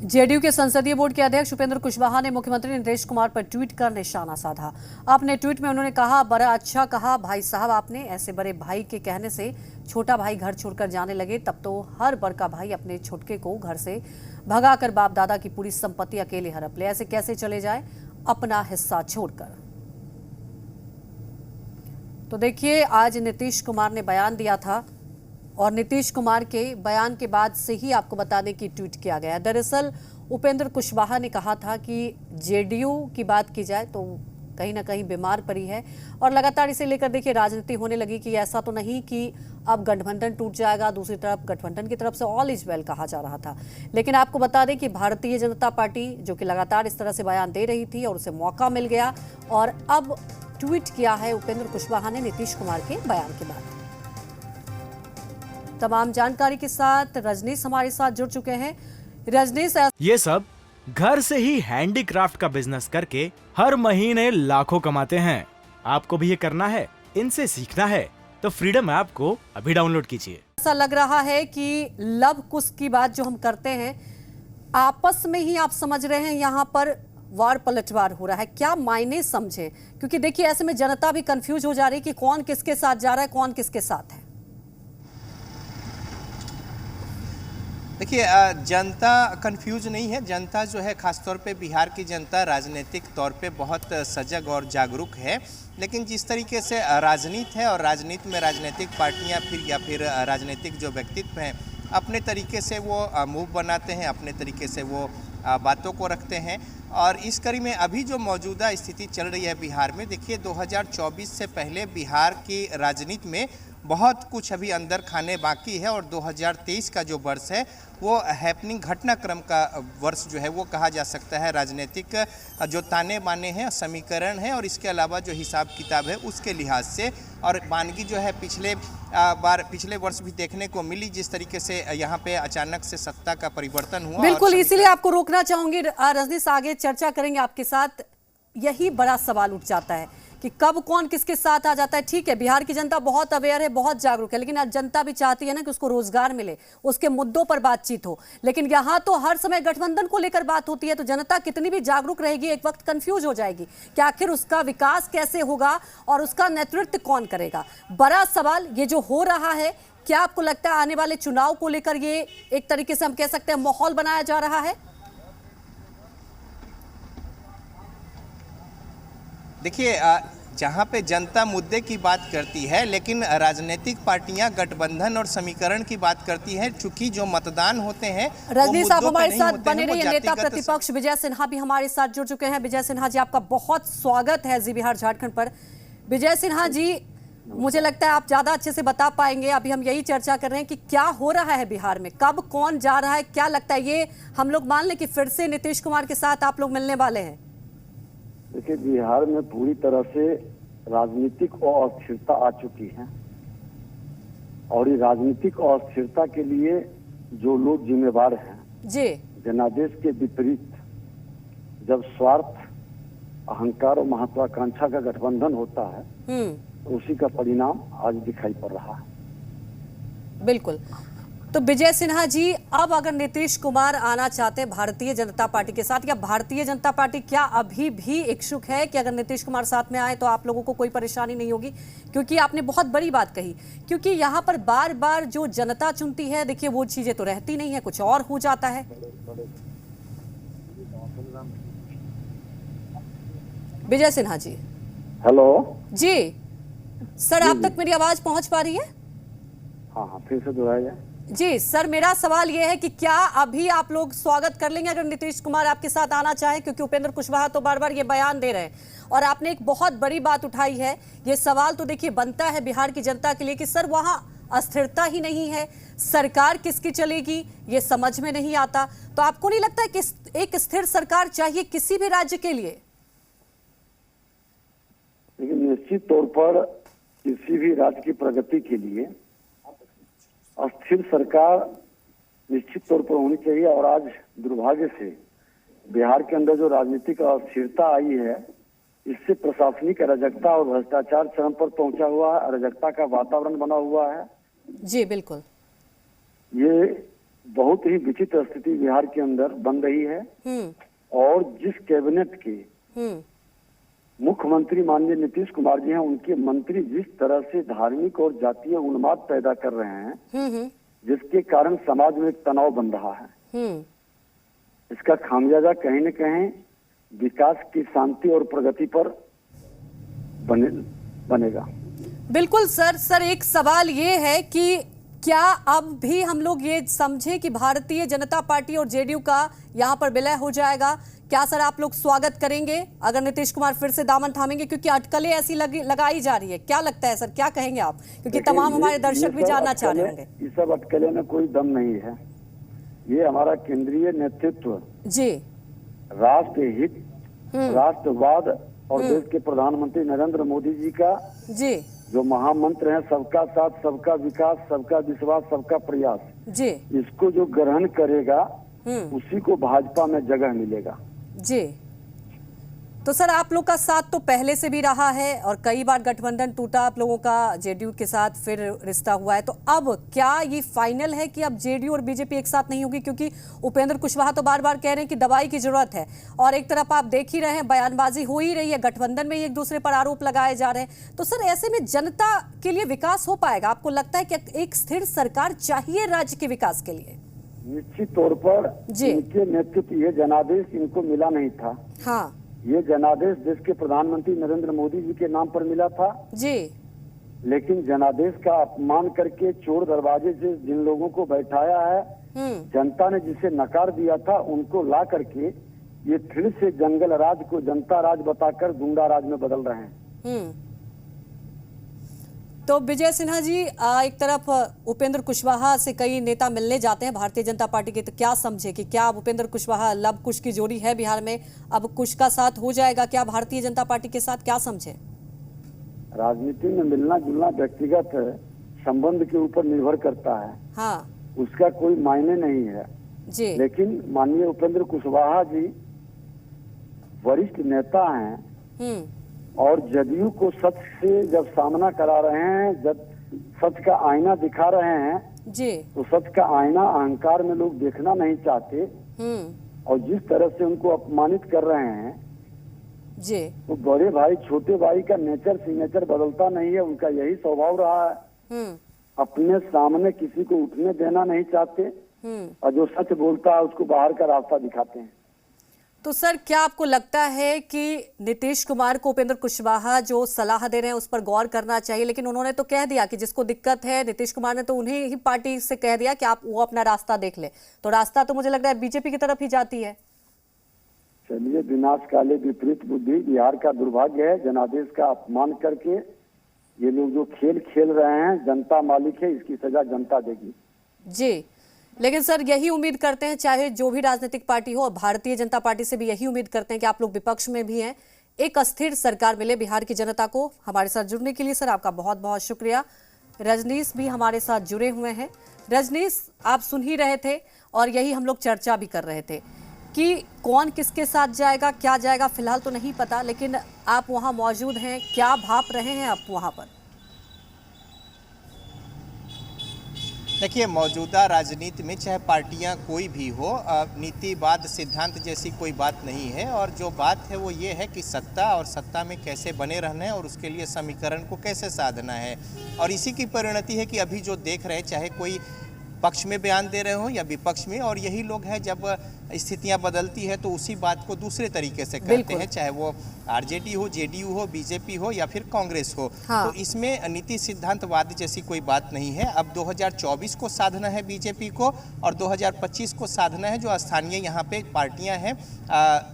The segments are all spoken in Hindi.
जेडीयू के संसदीय बोर्ड के अध्यक्ष उपेंद्र कुशवाहा ने मुख्यमंत्री नीतीश कुमार पर ट्वीट कर निशाना साधा। अपने ट्वीट में उन्होंने कहा, बड़ा अच्छा कहा भाई साहब आपने, ऐसे बड़े भाई के कहने से छोटा भाई घर छोड़कर जाने लगे, तब तो हर बड़का भाई अपने छोटके को घर से भगाकर बाप दादा की पूरी संपत्ति अकेले हड़प ले, ऐसे कैसे चले जाए अपना हिस्सा छोड़कर। तो देखिए, आज नीतीश कुमार ने बयान दिया था और नीतीश कुमार के बयान के बाद से ही आपको बताने की ट्वीट किया गया। दरअसल उपेंद्र कुशवाहा ने कहा था कि जेडीयू की बात की जाए तो कहीं ना कहीं बीमार पड़ी है और लगातार इसे लेकर देखिए राजनीति होने लगी कि ऐसा तो नहीं कि अब गठबंधन टूट जाएगा, दूसरी तरफ गठबंधन की तरफ से ऑल इज वेल कहा जा रहा था। लेकिन आपको बता दें कि भारतीय जनता पार्टी जो कि लगातार इस तरह से बयान दे रही थी और उसे मौका मिल गया और अब ट्वीट किया है उपेंद्र कुशवाहा ने नीतीश कुमार के बयान के बाद। तमाम जानकारी के साथ रजनीश हमारे साथ जुड़ चुके हैं। रजनीश, ये सब घर से ही हैंडीक्राफ्ट का बिजनेस करके हर महीने लाखों कमाते हैं। आपको भी ये करना है, इनसे सीखना है तो फ्रीडम ऐप को अभी डाउनलोड कीजिए। ऐसा लग रहा है कि लव कुश की बात जो हम करते हैं आपस में ही आप समझ रहे हैं, यहाँ पर वार पलटवार हो रहा है। क्या मायने समझे, क्योंकि देखिए ऐसे में जनता भी कंफ्यूज हो जा रही है कि कौन किसके साथ जा रहा है, कौन किसके साथ है। देखिए, जनता कंफ्यूज नहीं है। जनता जो है, खासतौर पे बिहार की जनता राजनीतिक तौर पे बहुत सजग और जागरूक है। लेकिन जिस तरीके से राजनीति है और राजनीति में राजनीतिक पार्टियां फिर राजनीतिक जो व्यक्तित्व हैं अपने तरीके से वो मूव बनाते हैं, अपने तरीके से वो बातों को रखते हैं। और इस कड़ी में अभी जो मौजूदा स्थिति चल रही है बिहार में, देखिए 2024 से पहले बिहार की राजनीति में बहुत कुछ अभी अंदर खाने बाकी है और 2023 का जो वर्ष है वो हैपनिंग घटनाक्रम का वर्ष जो है वो कहा जा सकता है। राजनीतिक जो ताने बाने हैं, समीकरण है और इसके अलावा जो हिसाब किताब है उसके लिहाज से, और मानगी जो है पिछले वर्ष भी देखने को मिली जिस तरीके से यहाँ पे अचानक से सत्ता का परिवर्तन हुआ। बिल्कुल, इसीलिए आपको रोकना चाहूंगी रजनीश, आगे चर्चा करेंगे आपके साथ। यही बड़ा सवाल उठ जाता है कि कब कौन किसके साथ आ जाता है। ठीक है, बिहार की जनता बहुत अवेयर है, बहुत जागरूक है, लेकिन आज जनता भी चाहती है ना कि उसको रोजगार मिले, उसके मुद्दों पर बातचीत हो। लेकिन यहाँ तो हर समय गठबंधन को लेकर बात होती है, तो जनता कितनी भी जागरूक रहेगी एक वक्त कंफ्यूज हो जाएगी कि आखिर उसका विकास कैसे होगा और उसका नेतृत्व कौन करेगा। बड़ा सवाल ये जो हो रहा है, क्या आपको लगता है आने वाले चुनाव को लेकर ये एक तरीके से हम कह सकते हैं माहौल बनाया जा रहा है? देखिए, जहाँ पे जनता मुद्दे की बात करती है लेकिन राजनीतिक पार्टियां गठबंधन और समीकरण की बात करती हैं, चूंकि जो मतदान होते हैं रजनीश आप हमारे साथ बने रहिए। नेता प्रतिपक्ष विजय सिन्हा भी हमारे साथ जुड़ चुके हैं। विजय सिन्हा जी, आपका बहुत स्वागत है जी बिहार झारखंड पर। विजय सिन्हा जी, मुझे लगता है आप ज्यादा अच्छे से बता पाएंगे। अभी हम यही चर्चा कर रहे हैं कि क्या हो रहा है बिहार में, कब कौन जा रहा है, क्या लगता है ये हम लोग मान लें कि फिर से नीतीश कुमार के साथ आप लोग मिलने वाले हैं? देखिए, बिहार में पूरी तरह से राजनीतिक अस्थिरता आ चुकी है और ये राजनीतिक अस्थिरता के लिए जो लोग जिम्मेवार हैं जी, जनादेश के विपरीत जब स्वार्थ, अहंकार और महत्वाकांक्षा का गठबंधन होता है तो उसी का परिणाम आज दिखाई पड़ रहा है। बिल्कुल। तो विजय सिन्हा जी, अब अगर नीतीश कुमार आना चाहते हैं भारतीय जनता पार्टी के साथ, या भारतीय जनता पार्टी क्या अभी भी इच्छुक है कि अगर नीतीश कुमार साथ में आए तो आप लोगों को कोई परेशानी नहीं होगी? क्योंकि आपने बहुत बड़ी बात कही, क्योंकि यहाँ पर बार बार जो जनता चुनती है, देखिए वो चीजें तो रहती नहीं है, कुछ और हो जाता है। विजय सिन्हा जी, हेलो जी सर, आप तक मेरी आवाज पहुंच पा रही है? हाँ, फिर से दोहराया जाए। जी सर, मेरा सवाल यह है कि क्या अभी आप लोग स्वागत कर लेंगे अगर नीतीश कुमार आपके साथ आना चाहे? क्योंकि उपेंद्र कुशवाहा तो बार बार ये बयान दे रहे हैं और आपने एक बहुत बड़ी बात उठाई है। ये सवाल तो देखिए बनता है बिहार की जनता के लिए कि सर वहां अस्थिरता ही नहीं है, सरकार किसकी चलेगी ये समझ में नहीं आता। तो आपको नहीं लगता है कि एक स्थिर सरकार चाहिए किसी भी राज्य के लिए? लेकिन निश्चित तौर पर किसी भी राज्य की प्रगति के लिए अस्थिर सरकार निश्चित तौर पर होनी चाहिए। और आज दुर्भाग्य से बिहार के अंदर जो राजनीतिक अस्थिरता आई है, इससे प्रशासनिक अराजकता और भ्रष्टाचार चरम पर पहुंचा हुआ है, अराजकता का वातावरण बना हुआ है। जी बिल्कुल। ये बहुत ही विचित्र स्थिति बिहार के अंदर बन रही है। और जिस कैबिनेट के मुख्यमंत्री माननीय नीतीश कुमार जी हैं, उनके मंत्री जिस तरह से धार्मिक और जातीय उन्माद पैदा कर रहे हैं, जिसके कारण समाज में एक तनाव बन रहा है, इसका खामियाजा कहीं न कहीं विकास की शांति और प्रगति पर बनेगा। बिल्कुल सर एक सवाल ये है कि क्या अब भी हम लोग ये समझें कि भारतीय जनता पार्टी और जेडीयू का यहाँ पर विलय हो जाएगा? क्या सर आप लोग स्वागत करेंगे अगर नीतीश कुमार फिर से दामन थामेंगे, क्योंकि अटकलें ऐसी लगाई जा रही है? क्या लगता है सर, क्या कहेंगे आप, क्योंकि तमाम हमारे दर्शक भी जानना चाह रहे होंगे। इस सब अटकलें में कोई दम नहीं है। ये हमारा केंद्रीय नेतृत्व जी राष्ट्रहित, राष्ट्रवाद और देश के प्रधानमंत्री नरेंद्र मोदी जी का जी जो महामंत्र है, सबका साथ, सबका विकास, सबका विश्वास, सबका प्रयास जी, इसको जो ग्रहण करेगा उसी को भाजपा में जगह मिलेगा जी। तो सर आप लोग का साथ तो पहले से भी रहा है और कई बार गठबंधन टूटा आप लोगों का जेडीयू के साथ, फिर रिश्ता हुआ है, तो अब क्या ये फाइनल है कि अब जेडीयू और बीजेपी एक साथ नहीं होगी? क्योंकि उपेंद्र कुशवाहा तो बार बार कह रहे हैं कि दवाई की जरूरत है, और एक तरफ आप देख ही रहे हैं बयानबाजी हो ही रही है, गठबंधन में एक दूसरे पर आरोप लगाए जा रहे हैं। तो सर ऐसे में जनता के लिए विकास हो पाएगा? आपको लगता है कि एक स्थिर सरकार चाहिए राज्य के विकास के लिए? निश्चित तौर पर इनके नेतृत्व, ये जनादेश इनको मिला नहीं था। हाँ, ये जनादेश देश के प्रधानमंत्री नरेंद्र मोदी जी के नाम पर मिला था जी, लेकिन जनादेश का अपमान करके चोर दरवाजे से जिन लोगों को बैठाया है, जनता ने जिसे नकार दिया था, उनको ला करके ये फिर से जंगल राज को जनता राज बताकर गुंडा राज में बदल रहे हैं। तो विजय सिन्हा जी, एक तरफ उपेंद्र कुशवाहा से कई नेता मिलने जाते हैं भारतीय जनता पार्टी के, तो क्या समझे कि क्या अब उपेंद्र कुशवाहा लब कुश की जोड़ी है बिहार में, अब कुश का साथ हो जाएगा क्या भारतीय जनता पार्टी के साथ? क्या समझे? राजनीति में मिलना जुलना व्यक्तिगत संबंध के ऊपर निर्भर करता है। हाँ, उसका कोई मायने नहीं है जी, लेकिन माननीय उपेंद्र कुशवाहा जी वरिष्ठ नेता हैं और जदयू को सच से जब सामना करा रहे हैं, जब सच का आईना दिखा रहे हैं जी, तो सच का आईना अहंकार में लोग देखना नहीं चाहते, और जिस तरह से उनको अपमानित कर रहे हैं जी, तो बड़े भाई छोटे भाई का नेचर सिग्नेचर बदलता नहीं है, उनका यही स्वभाव रहा है। अपने सामने किसी को उठने देना नहीं चाहते, और जो सच बोलता है उसको बाहर का रास्ता दिखाते हैं। तो सर क्या आपको लगता है कि नीतीश कुमार को उपेंद्र कुशवाहा जो सलाह दे रहे हैं उस पर गौर करना चाहिए? लेकिन उन्होंने तो कह दिया कि जिसको दिक्कत है, नीतीश कुमार ने तो उन्हें ही पार्टी से कह दिया कि आप वो अपना रास्ता देख ले, तो रास्ता तो मुझे लग रहा है बीजेपी की तरफ ही जाती है। चलिए, विनाश काले विपरीत बुद्धि, बिहार का दुर्भाग्य है। जनादेश का अपमान करके ये लोग जो खेल खेल रहे हैं, जनता मालिक है, इसकी सजा जनता देगी जी। लेकिन सर यही उम्मीद करते हैं, चाहे जो भी राजनीतिक पार्टी हो, और भारतीय जनता पार्टी से भी यही उम्मीद करते हैं कि आप लोग विपक्ष में भी हैं, एक अस्थिर सरकार मिले बिहार की जनता को। हमारे साथ जुड़ने के लिए सर आपका बहुत बहुत शुक्रिया। रजनीश भी हमारे साथ जुड़े हुए हैं। रजनीश, आप सुन ही रहे थे और यही हम लोग चर्चा भी कर रहे थे कि कौन किसके साथ जाएगा, क्या जाएगा, फिलहाल तो नहीं पता, लेकिन आप वहाँ मौजूद हैं, क्या भाप रहे हैं आप वहाँ पर? देखिए, मौजूदा राजनीति में चाहे पार्टियां कोई भी हो, नीतिवाद सिद्धांत जैसी कोई बात नहीं है, और जो बात है वो ये है कि सत्ता और सत्ता में कैसे बने रहना है और उसके लिए समीकरण को कैसे साधना है। और इसी की परिणति है कि अभी जो देख रहे हैं, चाहे कोई पक्ष में बयान दे रहे हो या विपक्ष में, और यही लोग हैं जब स्थितियां बदलती है तो उसी बात को दूसरे तरीके से करते हैं, चाहे वो आरजेडी हो, जेडीयू हो, बीजेपी हो या फिर कांग्रेस हो। हाँ। तो इसमें नीति सिद्धांतवाद जैसी कोई बात नहीं है। अब 2024 को साधना है बीजेपी को, और 2025 को साधना है जो स्थानीय यहाँ पे पार्टियां हैं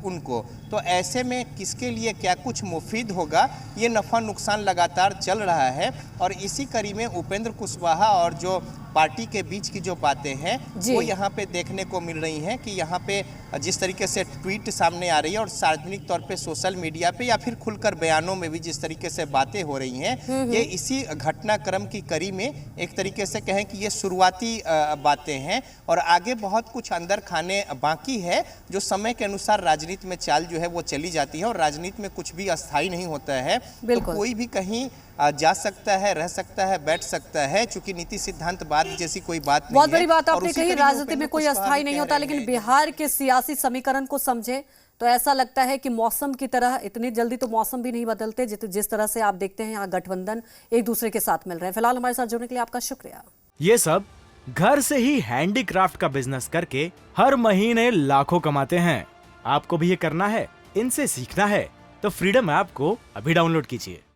उनको। तो ऐसे में किसके लिए क्या कुछ मुफीद होगा, ये नफ़ा नुकसान लगातार चल रहा है। और इसी कड़ी में उपेंद्र कुशवाहा और जो पार्टी के बीच की जो बातें हैं वो यहाँ पे देखने को मिल रही हैं कि यहाँ पे जिस तरीके से ट्वीट सामने आ रही है और सार्वजनिक तौर पे सोशल मीडिया पे या फिर खुलकर बयानों में भी जिस तरीके से बातें हो रही हैं, ये इसी घटनाक्रम की कड़ी में एक तरीके से कहें कि ये शुरुआती बातें हैं, और आगे बहुत कुछ अंदर खाने बाकी है, जो समय के अनुसार राजनीति में चाल जो है वो चली जाती है, और राजनीति में कुछ भी अस्थायी नहीं होता है। तो कोई भी कहीं जा सकता है, रह सकता है, बैठ सकता है, चूंकि नीति सिद्धांतवाद जैसी कोई बात नहीं बहुत है। बड़ी बात और आपने उसी कही, कड़ी राजनीति उपेंद्र में कोई कुशवाहा अस्थाई भी नहीं कह होता, रहे लेकिन हैं। बिहार के सियासी समीकरण को समझे तो ऐसा लगता है कि मौसम की तरह इतनी जल्दी तो मौसम भी नहीं बदलते जिस तरह से आप देखते हैं यहाँ गठबंधन एक दूसरे के साथ मिल रहे हैं। फिलहाल हमारे साथ जुड़ने के लिए आपका शुक्रिया। ये सब घर से ही हैंडीक्राफ्ट का बिजनेस करके हर महीने लाखों कमाते हैं। आपको भी ये करना है, इनसे सीखना है तो फ्रीडम ऐप को अभी डाउनलोड कीजिए।